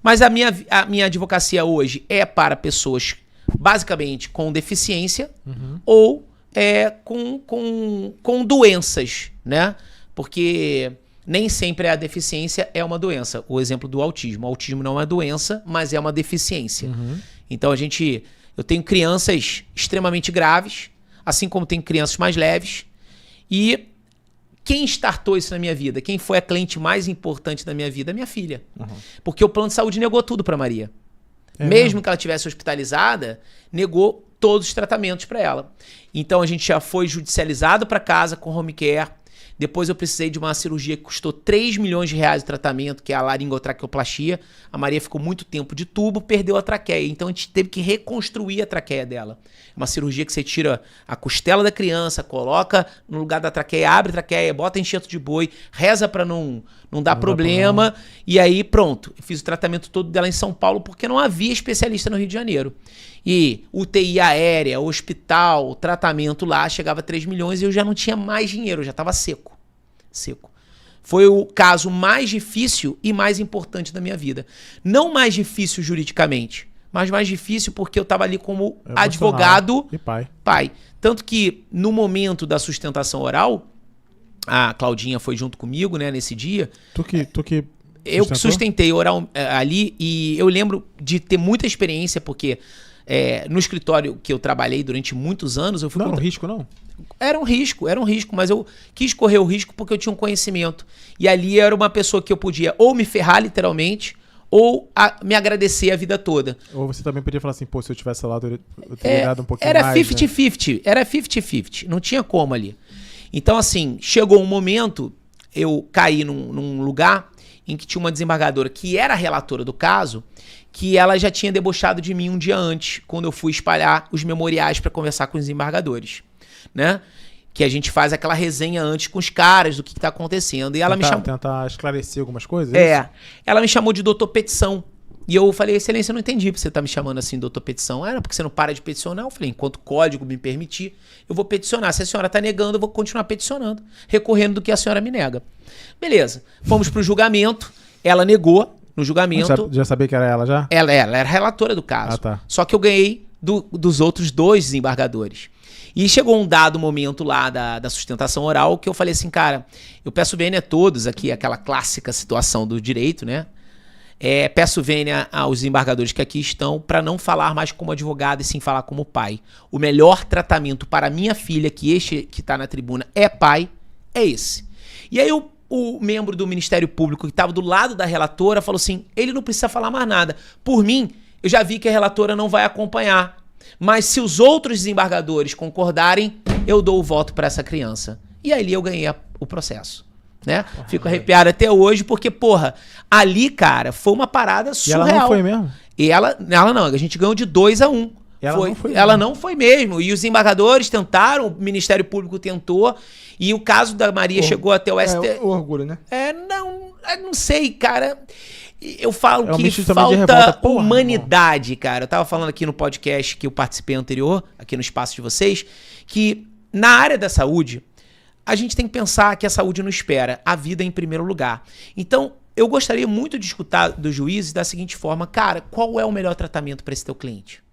Mas a minha advocacia hoje é para pessoas basicamente com deficiência ou com doenças, né? Porque nem sempre a deficiência é uma doença. O exemplo do autismo. O autismo não é uma doença, mas é uma deficiência. Então eu tenho crianças extremamente graves, assim como tenho crianças mais leves. E quem startou isso na minha vida? Quem foi a cliente mais importante da minha vida? Minha filha. Porque o plano de saúde negou tudo para Maria. Mesmo que ela tivesse hospitalizada, negou todos os tratamentos para ela. Então a gente já foi judicializado para casa com home care. Depois eu precisei de uma cirurgia que custou 3 milhões de reais de tratamento, que é a laringotraqueoplastia. A Maria ficou muito tempo de tubo, perdeu a traqueia. Então a gente teve que reconstruir a traqueia dela. Uma cirurgia que você tira a costela da criança, coloca no lugar da traqueia, abre a traqueia, bota enxerto de boi, reza para não dar problema. E aí pronto, eu fiz o tratamento todo dela em São Paulo porque não havia especialista no Rio de Janeiro. E UTI aérea, hospital, tratamento lá, chegava a 3 milhões e eu já não tinha mais dinheiro, eu já estava seco. Foi o caso mais difícil e mais importante da minha vida. Não mais difícil juridicamente, mas mais difícil porque eu estava ali como advogado e pai. Tanto que no momento da sustentação oral, a Claudinha foi junto comigo, né, nesse dia. Eu que sustentei oral ali e eu lembro de ter muita experiência porque no escritório que eu trabalhei durante muitos anos... eu fui Não era um risco, não? Era um risco, mas eu quis correr o risco porque eu tinha um conhecimento. E ali era uma pessoa que eu podia ou me ferrar literalmente ou me agradecer a vida toda. Ou você também podia falar assim, pô, se eu tivesse lá, eu teria ganhado um pouquinho mais. Era 50-50, era 50-50, não tinha como ali. Então assim, chegou um momento, eu caí num lugar em que tinha uma desembargadora que era a relatora do caso, que ela já tinha debochado de mim um dia antes, quando eu fui espalhar os memoriais para conversar com os desembargadores, né? Que a gente faz aquela resenha antes com os caras do que está acontecendo. E ela me chamou... Tentar esclarecer algumas coisas? Ela me chamou de doutor Petição. E eu falei, excelência, eu não entendi porque você tá me chamando assim, doutor Petição. Era porque você não para de peticionar? Eu falei, enquanto o código me permitir, eu vou peticionar. Se a senhora tá negando, eu vou continuar peticionando, recorrendo do que a senhora me nega. Beleza. Fomos pro julgamento, ela negou no julgamento. Já sabia que era ela já? Ela era relatora do caso. Tá. Só que eu ganhei dos outros 2 desembargadores. E chegou um dado momento lá da sustentação oral que eu falei assim, cara, eu peço vênia a todos aqui, aquela clássica situação do direito, né? Peço vênia aos desembargadores que aqui estão para não falar mais como advogado e sim falar como pai. O melhor tratamento para minha filha, que está na tribuna é pai, é esse. E aí o membro do Ministério Público que estava do lado da relatora falou assim, ele não precisa falar mais nada. Por mim, eu já vi que a relatora não vai acompanhar. Mas se os outros desembargadores concordarem, eu dou o voto para essa criança. E ali eu ganhei o processo. Né? Fico arrepiado até hoje, porque, porra, ali, cara, foi uma parada surreal. E ela não foi mesmo? E ela não, a gente ganhou de 2-1. Ela não foi mesmo. E os desembargadores tentaram, o Ministério Público tentou, e o caso da Maria chegou até o STF. O orgulho, né? Não sei, cara. Eu falo que falta humanidade, cara. Eu tava falando aqui no podcast que eu participei anterior, aqui no espaço de vocês, que na área da saúde, a gente tem que pensar que a saúde não espera, a vida é em primeiro lugar. Então, eu gostaria muito de escutar dos juízes da seguinte forma, cara, qual é o melhor tratamento para esse teu cliente?